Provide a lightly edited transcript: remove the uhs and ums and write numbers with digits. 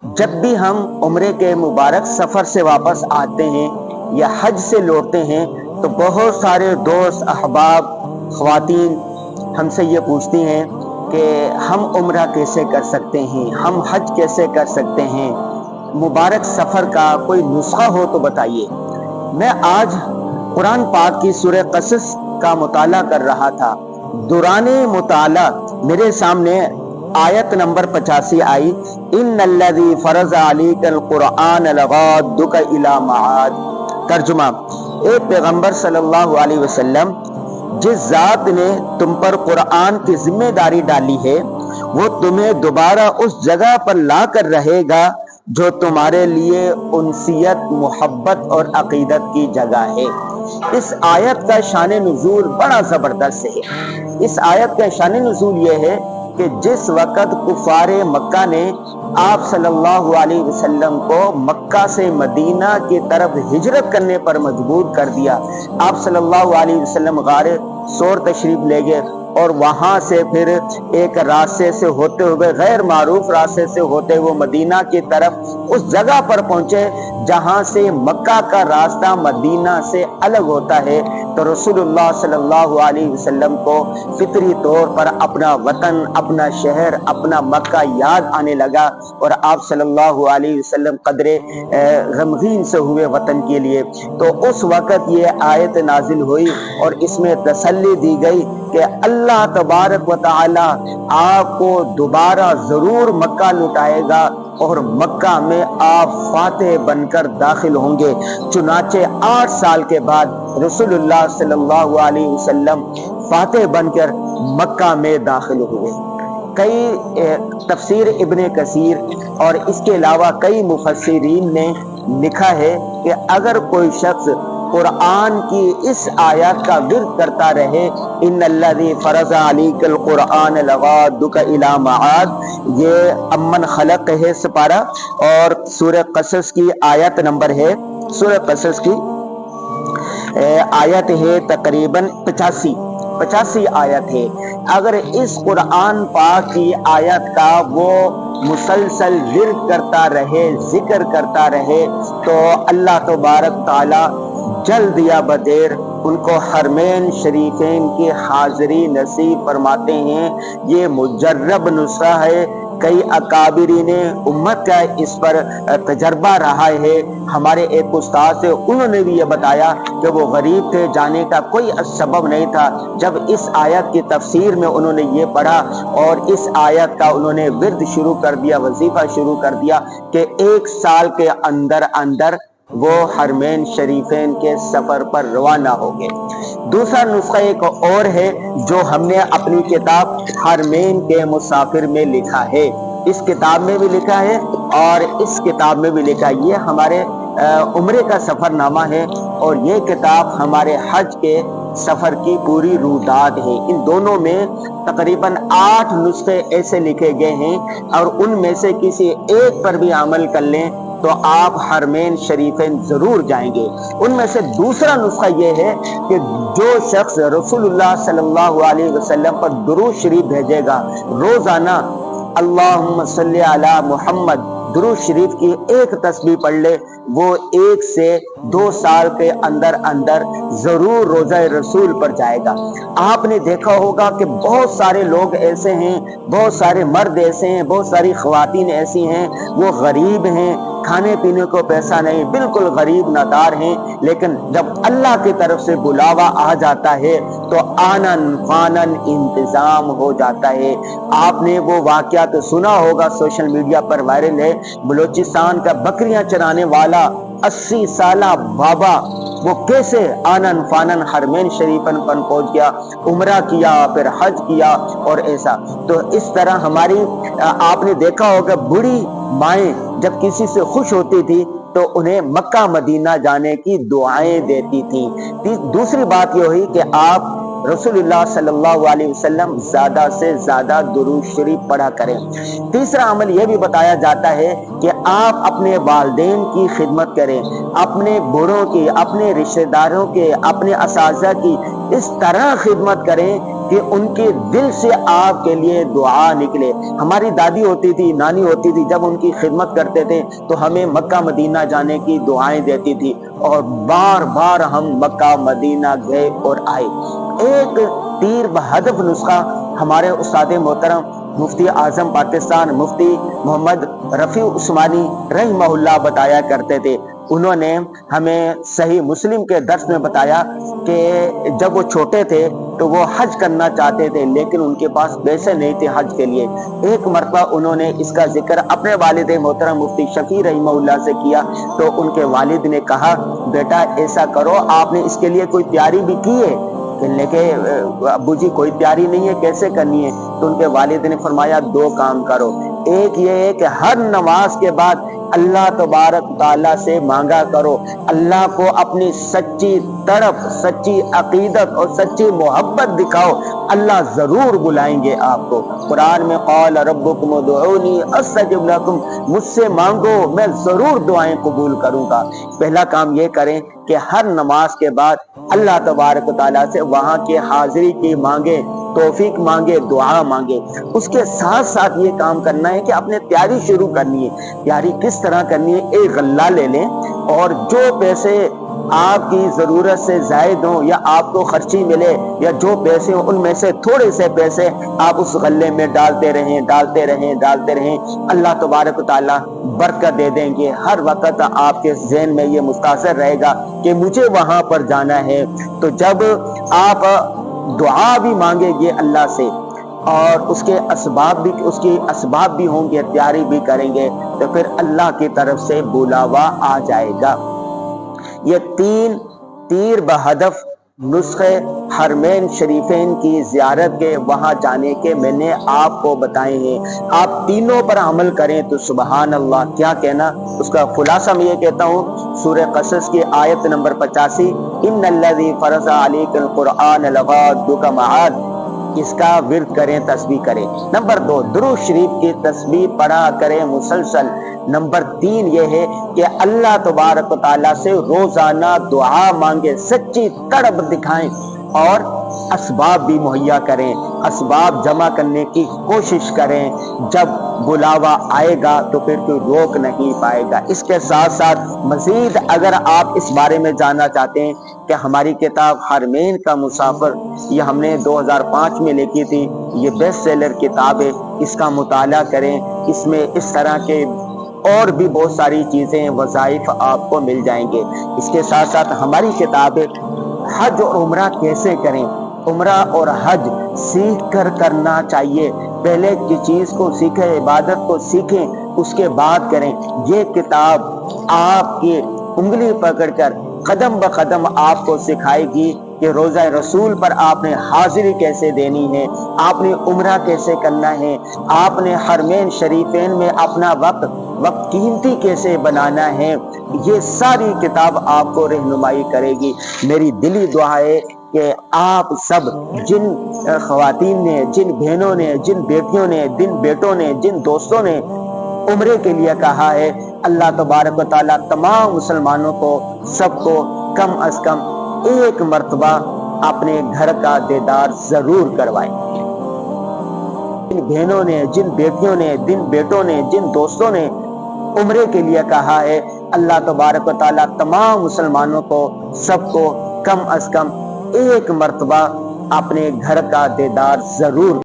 جب بھی ہم عمرے کے مبارک سفر سے واپس آتے ہیں یا حج سے لوٹتے ہیں تو بہت سارے دوست احباب خواتین ہم سے یہ پوچھتی ہیں کہ ہم عمرہ کیسے کر سکتے ہیں، ہم حج کیسے کر سکتے ہیں، مبارک سفر کا کوئی نسخہ ہو تو بتائیے۔ میں آج قرآن پاک کی سورہ قصص کا مطالعہ کر رہا تھا۔ دوران مطالعہ میرے سامنے آیت نمبر 85 آئی، ان الذی فرض علیک القرآن لغادک الی معاد۔ ترجمہ: اے پیغمبر صلی اللہ علیہ وسلم، جس ذات نے تم پر قرآن کی ذمہ داری ڈالی ہے وہ تمہیں دوبارہ اس جگہ پر لا کر رہے گا جو تمہارے لیے انسیت، محبت اور عقیدت کی جگہ ہے۔ اس آیت کا شان نزول بڑا زبردست ہے۔ اس آیت کا شان نزول یہ ہے کہ جس وقت کفار مکہ نے آپ صلی اللہ علیہ وسلم کو مکہ سے مدینہ کی طرف ہجرت کرنے پر مجبور کر دیا، آپ صلی اللہ علیہ وسلم غار ثور تشریف لے گئے اور وہاں سے پھر ایک راستے سے ہوتے ہوئے، غیر معروف راستے سے ہوتے ہوئے مدینہ کی طرف اس جگہ پر پہنچے جہاں سے مکہ کا راستہ مدینہ سے الگ ہوتا ہے، تو رسول اللہ صلی اللہ علیہ وسلم کو فطری طور پر اپنا وطن، اپنا شہر، اپنا مکہ یاد آنے لگا اور آپ صلی اللہ علیہ وسلم قدرے غمگین سے ہوئے وطن کے لیے۔ تو اس وقت یہ آیت نازل ہوئی اور اس میں تسلی دی گئی کہ اللہ تبارک و تعالی آپ کو دوبارہ ضرور مکہ لوٹائے گا اور مکہ میں آپ فاتح بن کر داخل ہوں گے۔ چنانچہ 8 سال کے بعد رسول اللہ صلی اللہ علیہ وسلم فاتح بن کر مکہ میں داخل ہوئے۔ کئی تفسیر ابن کثیر اور اس کے علاوہ کئی مفسرین نے لکھا ہے کہ اگر کوئی شخص قرآن کی اس آیات کا ورد کرتا رہے، ان الذی فرض علیک القرآن لغادک الی معاد، یہ امن خلق ہے سپارہ، اور سورہ قصص کی آیت نمبر ہے، سورہ قصص کی آیت ہے تقریباً 85 آیت ہے۔ اگر اس قرآن پاک کی آیت کا وہ مسلسل ورد کرتا رہے، ذکر کرتا رہے، تو اللہ تبارک تعالی جلد یا بدیر ان کو حرمین شریفین کی حاضری نصیب فرماتے ہیں۔ یہ مجرب نسخہ ہے، کئی اکابرین امت کا اس پر تجربہ رہا ہے۔ ہمارے ایک استاد سے انہوں نے بھی یہ بتایا کہ وہ غریب تھے، جانے کا کوئی سبب نہیں تھا، جب اس آیت کی تفسیر میں انہوں نے یہ پڑھا اور اس آیت کا انہوں نے ورد شروع کر دیا، وظیفہ شروع کر دیا کہ 1 سال کے اندر اندر وہ حرمین شریفین کے سفر پر روانہ ہو گئے۔ دوسرا نسخہ ایک اور ہے جو ہم نے اپنی کتاب حرمین کے مسافر میں لکھا ہے، اس کتاب میں بھی لکھا ہے اور اس کتاب میں بھی لکھا ہے۔ یہ ہمارے عمرے کا سفر نامہ ہے اور یہ کتاب ہمارے حج کے سفر کی پوری رویداد ہے۔ ان دونوں میں تقریباً 8 نسخے ایسے لکھے گئے ہیں اور ان میں سے کسی ایک پر بھی عمل کر لیں تو آپ حرمین شریفین ضرور جائیں گے۔ ان میں سے دوسرا نسخہ یہ ہے کہ جو شخص رسول اللہ صلی اللہ علیہ وسلم پر درود شریف بھیجے گا، روزانہ اللہم صلی علی محمد درود شریف کی ایک تسبیح پڑھ لے، وہ 1 سے 2 سال کے اندر اندر ضرور روضہ رسول پر جائے گا۔ آپ نے دیکھا ہوگا کہ بہت سارے لوگ ایسے ہیں، بہت سارے مرد ایسے ہیں، بہت ساری خواتین ایسی ہیں، وہ غریب ہیں، کھانے پینے کو پیسہ نہیں، بالکل غریب نادار ہیں، لیکن جب اللہ کی طرف سے بلاوا آ جاتا ہے تو آنن فانن انتظام ہو جاتا ہے۔ آپ نے وہ واقعہ تو سنا ہوگا، سوشل میڈیا پر وائرل ہے، بلوچستان کا بکریاں چرانے والا 80 سالہ بابا وہ کیسے آنن فانن حرمین شریفن پر پہنچ گیا، عمرہ کیا، پھر حج کیا اور ایسا۔ تو اس طرح ہماری آپ نے دیکھا ہوگا بوڑھی مائیں جب کسی سے خوش ہوتی تھی تو انہیں مکہ مدینہ جانے کی دعائیں دیتی تھیں۔ دوسری بات یہ ہوئی کہ آپ رسول اللہ صلی اللہ علیہ وسلم زیادہ سے زیادہ درود شریف پڑھا کریں۔ تیسرا عمل یہ بھی بتایا جاتا ہے کہ آپ اپنے والدین کی خدمت کریں، اپنے بوڑھوں کی، اپنے رشتہ داروں کے، اپنے اساتذہ کی اس طرح خدمت کریں کہ ان کے دل سے آپ کے لیے دعا نکلے۔ ہماری دادی ہوتی تھی، نانی ہوتی تھی، جب ان کی خدمت کرتے تھے تو ہمیں مکہ مدینہ جانے کی دعائیں دیتی تھی، اور بار بار ہم مکہ مدینہ گئے اور آئے۔ ایک تیر بہدف نسخہ ہمارے استاد محترم مفتی اعظم پاکستان مفتی محمد رفیع عثمانی رحمہ اللہ بتایا کرتے تھے۔ انہوں نے ہمیں صحیح مسلم کے درس میں بتایا کہ جب وہ چھوٹے تھے تو وہ حج کرنا چاہتے تھے، لیکن ان کے پاس پیسے نہیں تھے حج کے لیے۔ ایک مرتبہ انہوں نے اس کا ذکر اپنے والد محترم مفتی شفیع رحمہ اللہ سے کیا، تو ان کے والد نے کہا بیٹا ایسا کرو، آپ نے اس کے لیے کوئی تیاری بھی کی ہے؟ کہنے کہ ابو جی کوئی تیاری نہیں ہے، کیسے کرنی ہے؟ تو ان کے والد نے فرمایا دو کام کرو، ایک یہ ہے کہ ہر نماز کے بعد اللہ تبارک تعالیٰ سے مانگا کرو، اللہ کو اپنی سچی تڑپ، سچی عقیدت اور سچی محبت دکھاؤ، اللہ ضرور بلائیں گے آپ کو۔ قرآن میں قال ربکم ادعونی استجب لکم، مجھ سے مانگو میں ضرور دعائیں قبول کروں گا۔ پہلا کام یہ کریں کہ ہر نماز کے بعد اللہ تبارک تعالیٰ سے وہاں کی حاضری کی مانگے، توفیق مانگے، دعا مانگے۔ اس کے ساتھ ساتھ یہ کام کرنا ہے کہ اپنے تیاری شروع کرنی ہے۔ تیاری کس طرح کرنی ہے؟ ایک غلہ لے لیں اور جو پیسے آپ کی ضرورت سے زائد ہوں یا آپ کو خرچی ملے یا جو پیسے ہوں، ان میں سے تھوڑے سے پیسے آپ اس غلے میں ڈالتے رہیں ڈالتے رہیں ڈالتے رہیں، اللہ تبارک تعالیٰ برکت دے دیں گے۔ ہر وقت آپ کے ذہن میں یہ مستحضر رہے گا کہ مجھے وہاں پر جانا ہے۔ تو جب آپ دعا بھی مانگیں گے اللہ سے اور اس کے اسباب بھی ہوں گے، تیاری بھی کریں گے، تو پھر اللہ کی طرف سے بلاوا آ جائے گا۔ یہ تیر بہدف نسخے حرمین شریفین کی زیارت کے، وہاں جانے کے میں نے آپ کو بتائے ہیں۔ آپ تینوں پر عمل کریں تو سبحان اللہ کیا کہنا۔ اس کا خلاصہ میں یہ کہتا ہوں، سورہ قصص کی آیت نمبر 85، ان الذی فرض علیک القرآن لغادک معاد، اس کا ورد کریں، تسبیح کریں۔ نمبر 2، درود شریف کی تسبیح پڑھا کریں مسلسل۔ نمبر 3 یہ ہے کہ اللہ تبارک و تعالیٰ سے روزانہ دعا مانگے، سچی تڑپ دکھائیں اور اسباب بھی مہیا کریں، اسباب جمع کرنے کی کوشش کریں۔ جب بلاوا آئے گا تو پھر کوئی روک نہیں پائے گا۔ اس کے ساتھ ساتھ مزید اگر آپ اس بارے میں جاننا چاہتے ہیں کہ ہماری کتاب حرمین کا مسافر، یہ ہم نے 2005 میں لکھی تھی، یہ بیسٹ سیلر کتاب ہے، اس کا مطالعہ کریں۔ اس میں اس طرح کے اور بھی بہت ساری چیزیں، وظائف آپ کو مل جائیں گے۔ اس کے ساتھ ساتھ ہماری کتاب حج اور عمرہ کیسے کریں، عمرہ اور حج سیکھ کر کرنا چاہیے۔ پہلے کی چیز کو سیکھیں، عبادت کو سیکھیں، اس کے بعد کریں۔ یہ کتاب آپ کی انگلی پکڑ کر قدم بقدم آپ کو سکھائے گی کہ روزہ رسول پر آپ نے حاضری کیسے دینی ہے، آپ نے عمرہ کیسے کرنا ہے، آپ نے حرمین شریفین میں اپنا وقت قیمتی کیسے بنانا ہے۔ یہ ساری کتاب آپ کو رہنمائی کرے گی۔ میری دلی دعا ہے کہ آپ سب، جن خواتین نے، جن بہنوں نے، جن بیٹیوں نے، جن بیٹوں نے، جن دوستوں نے عمرے کے لیے کہا ہے، اللہ تبارک و تعالیٰ تمام مسلمانوں کو، سب کو کم از کم ایک مرتبہ اپنے گھر کا دیدار ضرور کروائیں۔ جن بہنوں نے، جن بیٹیوں نے، جن بیٹوں نے، جن دوستوں نے عمرے کے لیے کہا ہے، اللہ تبارک و تعالیٰ تمام مسلمانوں کو، سب کو کم از کم ایک مرتبہ اپنے گھر کا دیدار ضرور